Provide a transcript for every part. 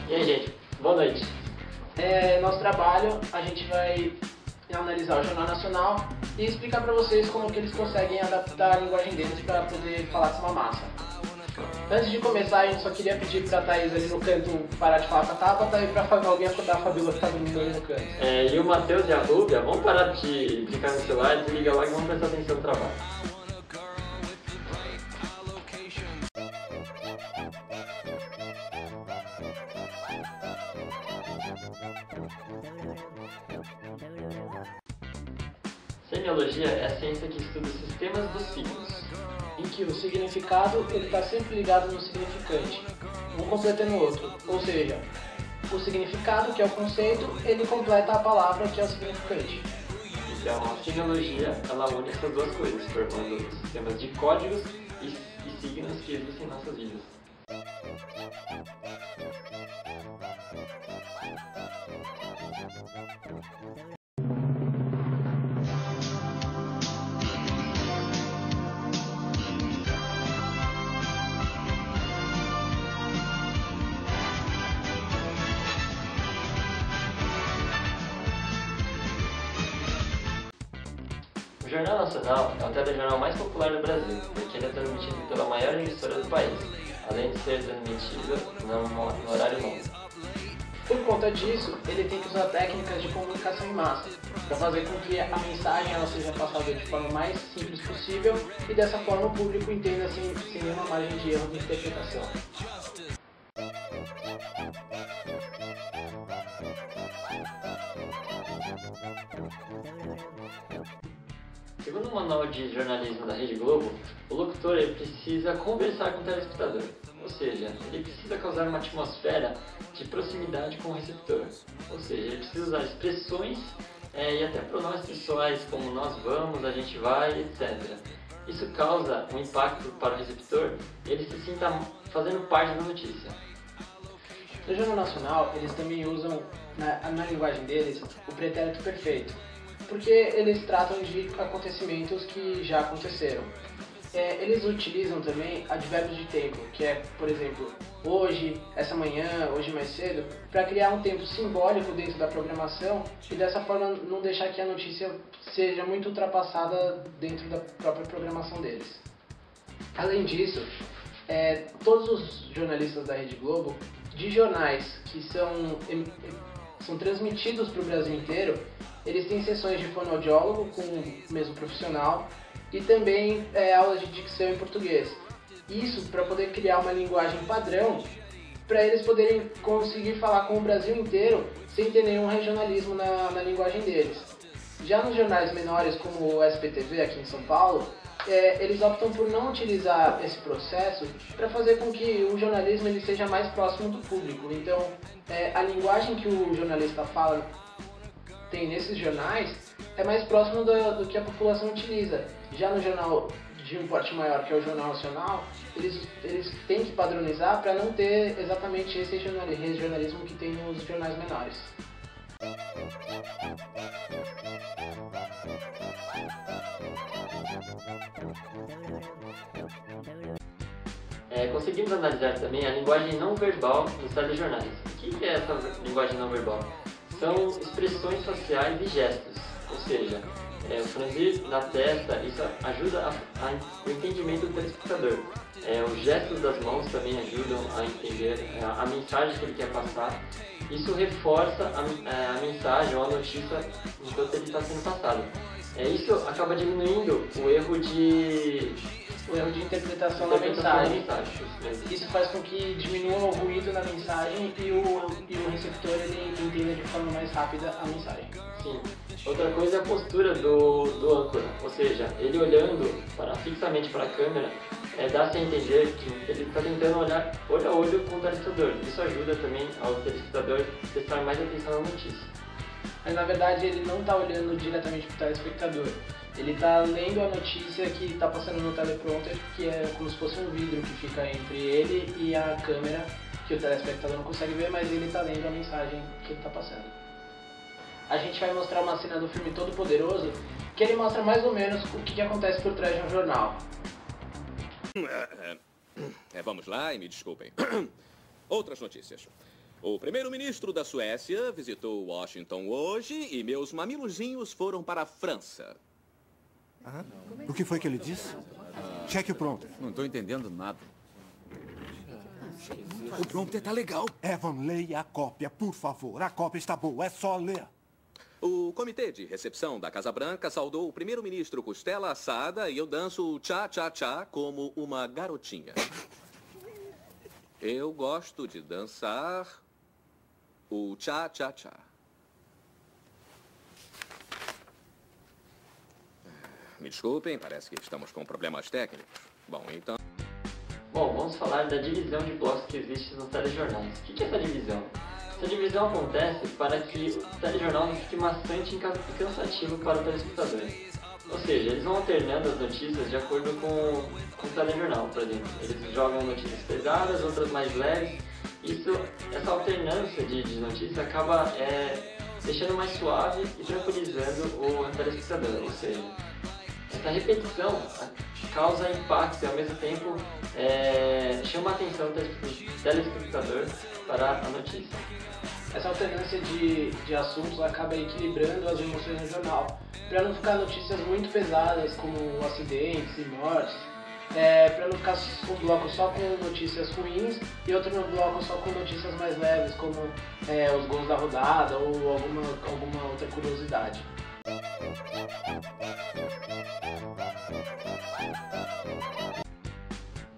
E aí, gente, boa noite. Nosso trabalho, a gente vai analisar o Jornal Nacional e explicar para vocês como que eles conseguem adaptar a linguagem deles para poder falar com uma massa. Antes de começar, a gente só queria pedir para a Thaís ali no canto parar de falar com a Tabata e para alguém acordar a Fabíola que está dormindo ali no canto. E o Matheus e a Rúbia, vamos parar de ficar no celular, desliga logo e vamos prestar atenção no trabalho. Semiologia é a ciência que estuda os sistemas dos signos, Em que o significado ele está sempre ligado no significante, um completando o outro. Ou seja, o significado, que é o conceito, ele completa a palavra, que é o significante. Então a semiologia ela une essas duas coisas, formando sistemas de códigos e signos que existem em nossas vidas. O Jornal Nacional é o telejornal mais popular do Brasil, porque ele é transmitido pela maior emissora do país, além de ser transmitido no horário nobre. Por conta disso, ele tem que usar técnicas de comunicação em massa, para fazer com que a mensagem ela seja passada de forma mais simples possível e dessa forma o público entenda sem nenhuma margem de erro de interpretação. Segundo o Manual de Jornalismo da Rede Globo, o locutor ele precisa conversar com o telespectador, ou seja, ele precisa causar uma atmosfera de proximidade com o receptor, ou seja, ele precisa usar expressões e até pronomes pessoais como nós vamos, a gente vai, etc. Isso causa um impacto para o receptor e ele se sinta fazendo parte da notícia. No Jornal Nacional, eles também usam, na linguagem deles, o pretérito perfeito, porque eles tratam de acontecimentos que já aconteceram. Eles utilizam também advérbios de tempo, que é, por exemplo, hoje, essa manhã, hoje mais cedo, para criar um tempo simbólico dentro da programação e dessa forma não deixar que a notícia seja muito ultrapassada dentro da própria programação deles. Além disso, todos os jornalistas da Rede Globo, de jornais que são transmitidos para o Brasil inteiro, eles têm sessões de fonoaudiólogo com o mesmo profissional e também aulas de dicção em português. Isso para poder criar uma linguagem padrão para eles poderem conseguir falar com o Brasil inteiro sem ter nenhum regionalismo na linguagem deles. Já nos jornais menores como o SPTV aqui em São Paulo, eles optam por não utilizar esse processo para fazer com que o jornalismo ele seja mais próximo do público. Então, a linguagem que o jornalista fala tem nesses jornais é mais próximo do que a população utiliza. Já no jornal de um porte maior, que é o Jornal Nacional, eles têm que padronizar para não ter exatamente esse regionalismo que tem nos jornais menores. Conseguimos analisar também a linguagem não verbal dos telejornais. O que é essa linguagem não verbal? São expressões faciais e gestos, ou seja, o franzir da testa, isso ajuda o entendimento do telespectador. Os gestos das mãos também ajudam a entender a mensagem que ele quer passar. Isso reforça a mensagem ou a notícia enquanto ele está sendo passado. Isso acaba diminuindo o erro de interpretação da mensagem. Isso faz com que diminua o ruído na mensagem e o receptor ele entenda de forma mais rápida a mensagem. Sim. Outra coisa é a postura do âncora, ou seja, ele olhando fixamente para a câmera, dá-se a entender que ele está tentando olhar olho a olho com o telespectador. Isso ajuda também ao telespectador prestar mais atenção na notícia. Mas na verdade ele não está olhando diretamente para o telespectador. Ele está lendo a notícia que está passando no teleprompter, que é como se fosse um vidro que fica entre ele e a câmera, que o telespectador não consegue ver, mas ele está lendo a mensagem que ele está passando. A gente vai mostrar uma cena do filme Todo Poderoso, que ele mostra mais ou menos o que acontece por trás de um jornal. Vamos lá e me desculpem. Outras notícias. O primeiro-ministro da Suécia visitou Washington hoje e meus mamilozinhos foram para a França. O que foi que ele disse? Cheque o prompter. Não estou entendendo nada. O prompter tá legal. Evan, leia a cópia, por favor. A cópia está boa, é só ler. O comitê de recepção da Casa Branca saudou o primeiro-ministro costela assada e eu danço o tchá-tchá-tchá como uma garotinha. Eu gosto de dançar o tchá-tchá-tchá. Me desculpem, parece que estamos com problemas técnicos. Bom, então... Bom, vamos falar da divisão de blocos que existe nos telejornais. O que é essa divisão? Essa divisão acontece para que o telejornal não fique maçante e cansativo para o telespectador. Ou seja, eles vão alternando as notícias de acordo com o telejornal, por exemplo. Eles jogam notícias pesadas, outras mais leves. Essa alternância de notícias acaba deixando mais suave e tranquilizando o telespectador. Ou seja, essa repetição causa impacto e ao mesmo tempo chama a atenção do telespectador para a notícia. Essa alternância de assuntos acaba equilibrando as emoções no jornal, para não ficar notícias muito pesadas como acidentes e mortes, para não ficar um bloco só com notícias ruins e outro bloco só com notícias mais leves, como os gols da rodada ou alguma outra curiosidade.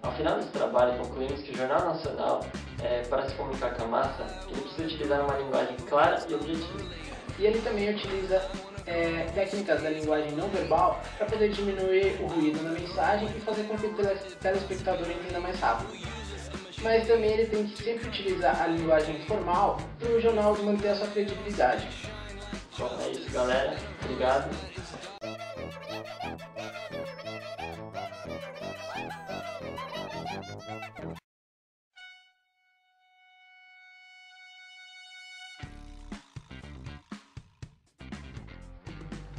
Ao final desse trabalho, concluímos que o Jornal Nacional, para se comunicar com a massa, ele precisa utilizar uma linguagem clara e objetiva. E ele também utiliza técnicas da linguagem não verbal para poder diminuir o ruído na mensagem e fazer com que o telespectador entenda mais rápido. Mas também ele tem que sempre utilizar a linguagem formal para o jornal manter a sua credibilidade. Bom, é isso, galera. Obrigado.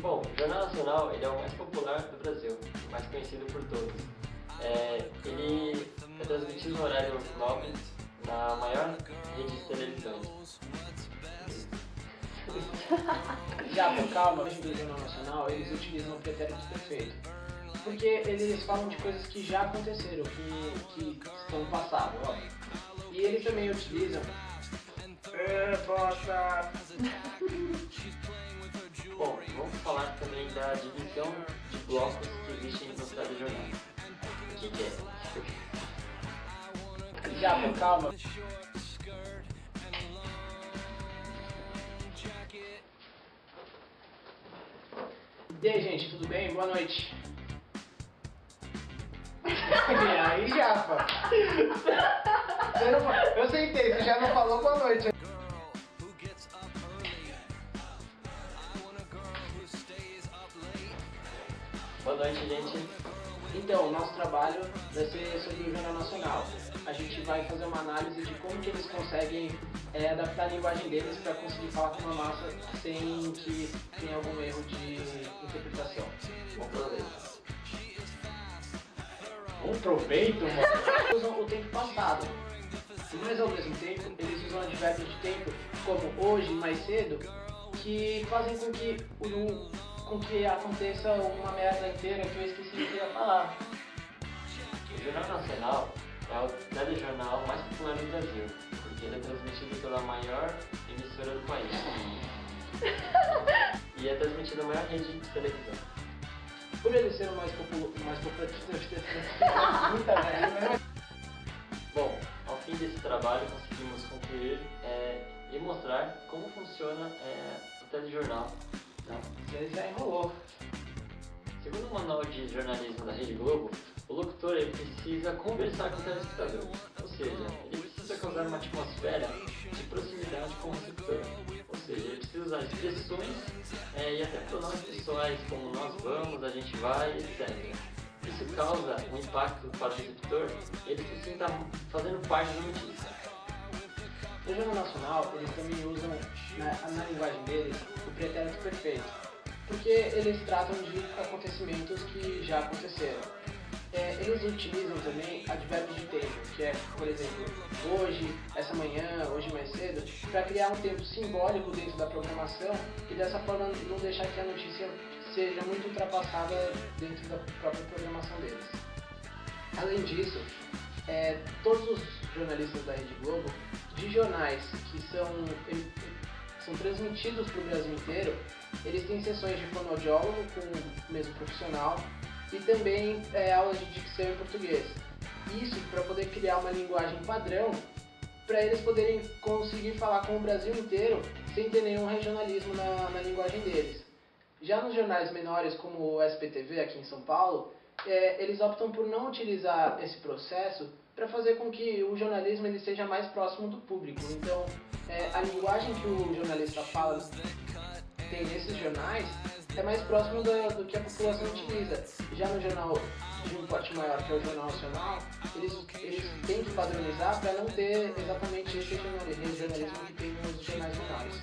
Bom, o Jornal Nacional ele é o mais popular do Brasil, o mais conhecido por todos. Ele é transmitido no horário nobre na maior rede de televisões. Já por calma, no Jornal Nacional, eles utilizam o pretérito perfeito. Porque eles falam de coisas que já aconteceram, que estão no passado, ó. E eles também utilizam... Bom, vamos falar também da divisão de blocos que existem nos telejornais. O que é? Já por calma. E aí, gente, tudo bem? Boa noite. E aí, Japa? Eu sentei, você já não falou boa noite. Boa noite, gente. Então, o nosso trabalho vai ser sobre o Jornal Nacional. A gente vai fazer uma análise de como que eles conseguem adaptar a linguagem deles para conseguir falar com uma massa sem que tenha algum erro de interpretação. Bom proveito. Bom proveito, mano! Eles usam o tempo passado, mas ao mesmo tempo eles usam advérbios de tempo como hoje, mais cedo, que fazem com que aconteça uma merda inteira que eu esqueci de falar. O Jornal Nacional é o telejornal mais popular do Brasil, porque ele é transmitido pela maior emissora do país. E é transmitido na maior rede de televisão. Por ele ser o mais popular... Bom, ao fim desse trabalho conseguimos concluir e mostrar como funciona o telejornal. Então, Ele já enrolou. segundo o manual de jornalismo da Rede Globo, o locutor ele precisa conversar com o telespectador, ou seja, ele precisa causar uma atmosfera de proximidade com o receptor, ou seja, ele precisa usar expressões e até pronomes pessoais como nós vamos, a gente vai, etc. Isso causa um impacto para o receptor, ele se sinta fazendo parte da notícia. No Jornal Nacional, eles também usam, na linguagem deles, o pretérito perfeito, porque eles tratam de acontecimentos que já aconteceram. Eles utilizam também advérbios de tempo, que é, por exemplo, hoje, essa manhã, hoje mais cedo, para criar um tempo simbólico dentro da programação e dessa forma não deixar que a notícia seja muito ultrapassada dentro da própria programação deles. Além disso, todos os jornalistas da Rede Globo, de jornais que são transmitidos para o Brasil inteiro, eles têm sessões de fonoaudiólogo com o mesmo profissional e também aulas de dicção em português. Isso para poder criar uma linguagem padrão para eles poderem conseguir falar com o Brasil inteiro sem ter nenhum regionalismo na linguagem deles. Já nos jornais menores como o SPTV aqui em São Paulo, eles optam por não utilizar esse processo para fazer com que o jornalismo ele seja mais próximo do público. Então, a linguagem que o jornalista fala tem nesses jornais é mais próximo do que a população utiliza. Já no jornal de um porte maior, que é o Jornal Nacional, eles têm que padronizar para não ter exatamente esse regionalismo que tem nos jornais menores.